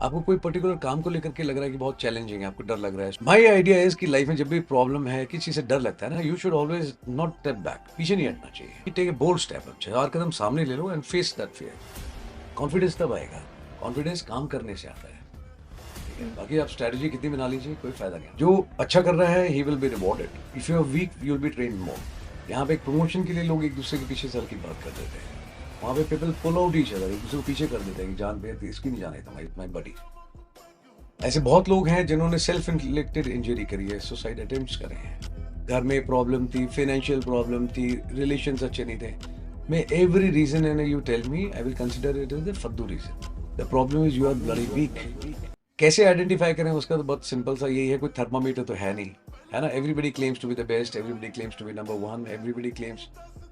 आपको कोई पर्टिकुलर काम को लेकर के लग रहा है कि बहुत चैलेंजिंग है, आपको डर लग रहा है। माई आइडिया इज कि लाइफ में जब भी प्रॉब्लम है, किसी से डर लगता है ना, you should always not step back, पीछे नहीं हटना चाहिए। टेक ए बोल्ड स्टेप, 4 कदम सामने ले लो and face that fear. Confidence तब आएगा, कॉन्फिडेंस काम करने से आता है। ठीक है, बाकी आप स्ट्रेटजी कितनी बना लीजिए, कोई फायदा नहीं। जो अच्छा कर रहा है, he will be rewarded. If you are weak, you will be trained more. यहाँ पे एक प्रमोशन के लिए लोग एक दूसरे के पीछे चल की बात कर देते हैं, वहाँ पे people pull out each other, एक दूसरे को पीछे कर देते हैं कि जान पे इसकी नहीं जाने तुम्हारी, माई बडी। ऐसे बहुत लोग हैं जिन्होंने सेल्फ इन्फ्लिक्टेड इंजरी करी है, सुसाइड अटेम्प्ट्स करे हैं। घर में प्रॉब्लम थी, फाइनेंशियल प्रॉब्लम थी, रिलेशंस अच्छे नहीं थे। मैं every reason and you tell me, I will consider it is the फद्दू reason. The problem is you are bloody weak. कैसे आइडेंटिफाई करें उसका, तो बहुत सिंपल सा यही है, कोई थर्मामीटर तो है नहीं, है ना। Everybody claims to be the best, everybody claims to be number one, everybody claims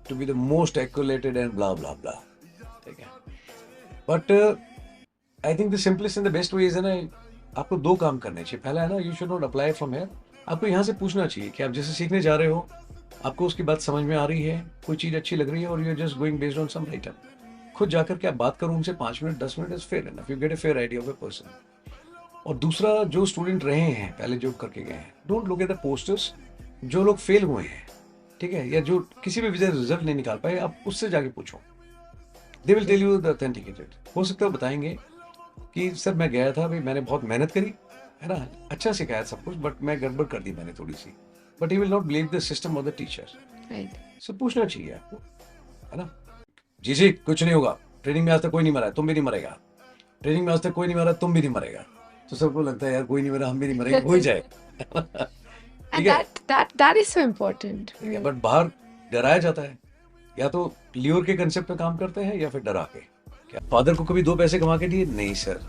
to be the most accoladed and bla bla bla. ठीक है, but I think the simplest and the best way is ना, आपको 2 काम करने चाहिए। पहला है ना, you should not apply from here. आपको यहाँ से पूछना चाहिए कि आप जैसे सीखने जा रहे हो, आपको उसकी बात समझ में आ रही है, कोई चीज़ अच्छी लग रही है, और you are just going based on some writer. खुद जाकर के आप बात करो उनसे 5 minute 10 minute, is fair enough, you get a fair idea of a person. और दूसरा, जो स्टूडेंट रहे हैं पहले, जो करके गए हैं, don't look at the posters. जो लोग फेल हुए हैं, ठीक है, या जो किसी भी वजह से रिजल्ट नहीं निकाल पाए, आप उससे जाके पूछो। They will tell you the authenticated. हो सकता है बताएंगे कि सर मैं गया था, भाई मैंने बहुत मेहनत करी, है ना, अच्छा सिखाया सब कुछ, बट मैं गड़बड़ कर दी मैंने थोड़ी सी। But he will not blame the system और द टीचर। सो पूछना चाहिए आपको, है ना। जी जी कुछ नहीं होगा, ट्रेनिंग में आज तक कोई नहीं मरा है, तुम भी नहीं मरेगा। ट्रेनिंग में आज तक कोई नहीं मरा, तुम भी नहीं मरेगा। तो सबको लगता है यार कोई नहीं मरा, हम भी नहीं मरेंगे, हो ही जाए। ठीक है, that is so important. But बाहर डराया जाता है, या तो लियोर के कंसेप्ट पे काम करते हैं या फिर डरा के। क्या फादर को कभी 2 पैसे कमा के दिए? नहीं सर,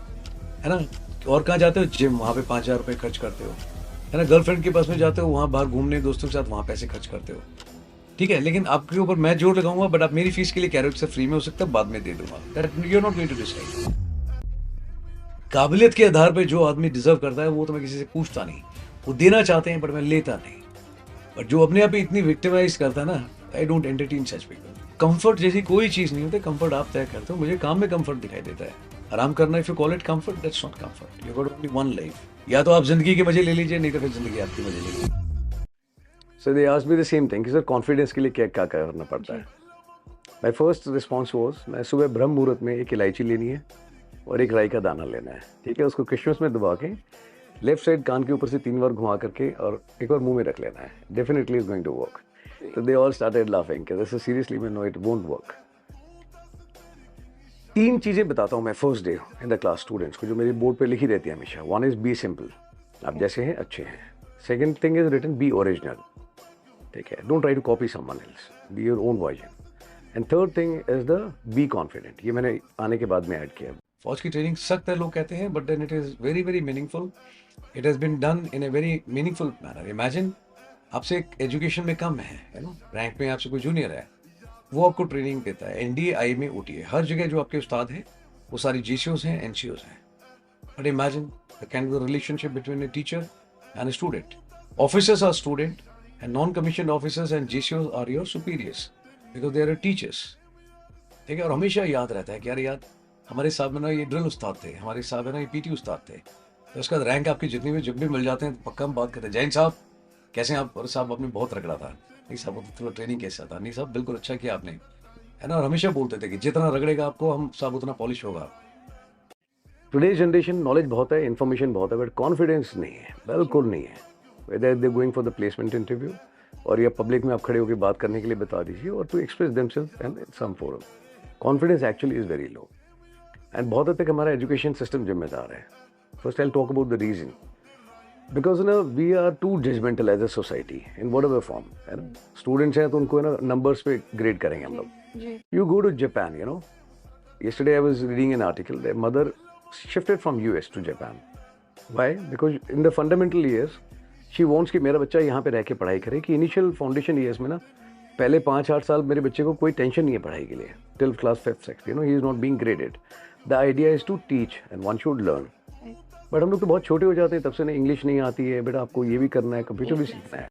है ना। और कहाँ जाते हो? जिम, वहाँ पे 5,000 रुपए खर्च करते हो, है ना। गर्लफ्रेंड के पास में जाते हो, वहाँ बाहर घूमने दोस्तों के साथ, वहाँ पैसे खर्च करते हो। ठीक है, लेकिन आपके ऊपर मैं जोर लगाऊंगा, बट आप मेरी फीस के लिए कह रहे हो सर फ्री में हो सकता है, बाद में दे दूंगा। That you are not going to decide. काबिलियत के आधार पर जो आदमी डिजर्व करता है, वो तो मैं किसी से पूछता नहीं। वो देना चाहते हैं बट मैं लेता नहीं। बट जो अपने आप ही इतनी विक्टिमाइज करता है ना, I don't entertain such people. Comfort जैसी कोई चीज नहीं होती, कंफर्ट आप तय करते हो। मुझे काम में कंफर्ट दिखाई देता है। आराम करना, if you call it comfort, that's not comfort. You got only one life. या तो आप जिंदगी के मजे ले लीजिए, नहीं तो फिर जिंदगी आपके मजे ले लीजिए। So they asked me the same thing कि सर कॉन्फिडेंस के लिए क्या क्या करना पड़ता है। माय फर्स्ट रिस्पॉन्स वाज, मैं सुबह ब्रह्म मुहूर्त में एक इलायची लेनी है और एक राई का दाना लेना है। ठीक है, उसको किशमिश में दबा के लेफ्ट साइड कान के ऊपर से 3 बार घुमा करके और एक बार मुंह में रख लेना है। Definitely is going to work. तो दे ऑल स्टार्टेड लाफिंग कि दिस इज सीरियसली, मैं नो इट वोंट वर्क। 3 चीजें बताता हूँ मैं first day in the class students को, जो मेरे बोर्ड पे लिखी रहती है हमेशा। वन इज बी सिंपल, आप जैसे हैं अच्छे हैं। Second thing is written be original, ठीक है, don't try to copy someone else, be your own version. And third thing is the be confident. ये मैंने आने के बाद में ऐड किया। फौज की ट्रेनिंग सख्त है लोग कहते हैं, but then it is very very meaningful. It has been done in a very meaningful manner. Imagine आपसे एक एजुकेशन में कम है ना, रैंक में आपसे कोई जूनियर है, वो आपको ट्रेनिंग देता है। एनडीए, आईएमए, ओटीए, हर जगह जो आपके उस्ताद हैं वो सारी जीसीओस हैं, एनसीओस हैं। But imagine the kind of relationship between a teacher and a student. Officers are student and non commission officers and GCOs are your superiors because they are teachers. ठीक है, और हमेशा याद रहता है कि यार याद हमारे साथ में ना ये ड्रिल उस्ताद थे, हमारे साथ में ना ये पीटी उस्ताद थे। तो उसका रैंक आपकी जितनी भी जब भी मिल जाते हैं तो पक्का हम बात करते हैं, जैन साहब कैसे हैं आप? और साहब आपने बहुत रगड़ा था। नहीं साहब थोड़ा ट्रेनिंग कैसा था? नहीं साहब बिल्कुल अच्छा किया आपने, है ना। और हमेशा बोलते थे कि जितना रगड़ेगा आपको हम साहब उतना पॉलिश होगा। टुडेज जनरेशन नॉलेज बहुत है, इन्फॉर्मेशन बहुत है, बट कॉन्फिडेंस नहीं है, बिल्कुल नहीं है। Whether they going for the placement interview और या पब्लिक में आप खड़े होकर बात करने के लिए बता दीजिए, और to express themselves and in some forum, confidence actually is very low. And बहुत हद तक हमारा एजुकेशन सिस्टम जिम्मेदार है। First I will talk about the reason, because ना we are too judgemental as a society in whatever form, है ना। Students हैं तो उनको ना नंबर्स पे ग्रेड करेंगे हम लोग। You go to Japan, you know, yesterday I was reading an article, their mother shifted from US to Japan. Why? Because in the fundamental years she wants कि मेरा बच्चा यहाँ पे रह के पढ़ाई करे, कि इनिशियल फाउंडेशन ईयर्स में ना पहले 5-8 साल मेरे बच्चे को कोई टेंशन नहीं है पढ़ाई के लिए, till class 5th 6th, you know, he is not being graded. The idea is to teach and one should learn. But हम लोग तो बहुत छोटे हो जाते हैं, तब से ना इंग्लिश नहीं आती है, बेटा आपको ये भी करना है, कंप्यूटर भी सीखना है।